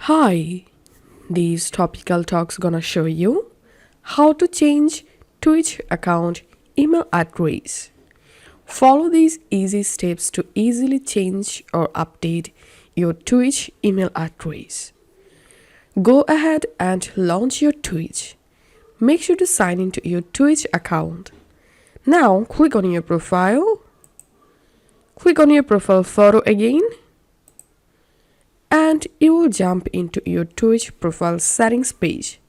Hi, these topical talks gonna show you how to change Twitch account email address. Follow these easy steps to easily change or update your Twitch email address. Go ahead and launch your Twitch. Make sure to sign into your Twitch account. Now click on your profile. Click on your profile photo again. And you will jump into your Twitch profile settings page.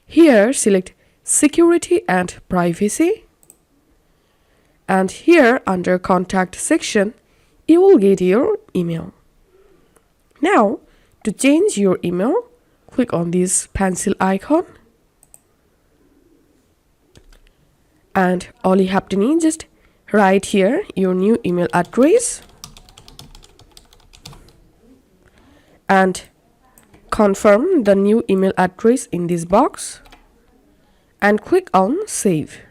Here select security and privacy, and here under contact section you will get your email. Now to change your email, click on this pencil icon, and all you have to need, just write here your new email address and confirm the new email address in this box and click on save.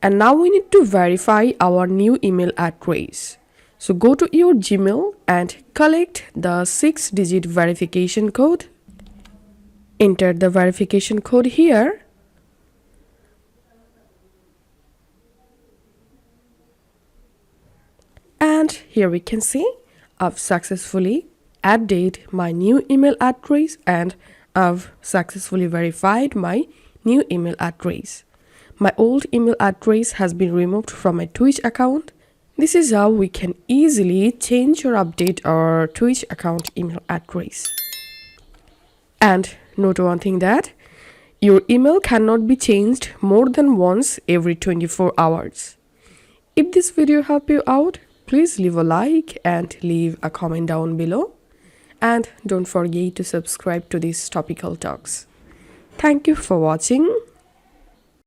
And now we need to verify our new email address. So go to your Gmail and collect the 6-digit verification code. Enter the verification code here. And here we can see I've successfully added my new email address and I've successfully verified my new email address. My old email address has been removed from my Twitch account. This is how we can easily change or update our Twitch account email address. And note one thing, that your email cannot be changed more than once every 24 hours. If this video helped you out, please leave a like and leave a comment down below. And don't forget to subscribe to these topical talks. Thank you for watching.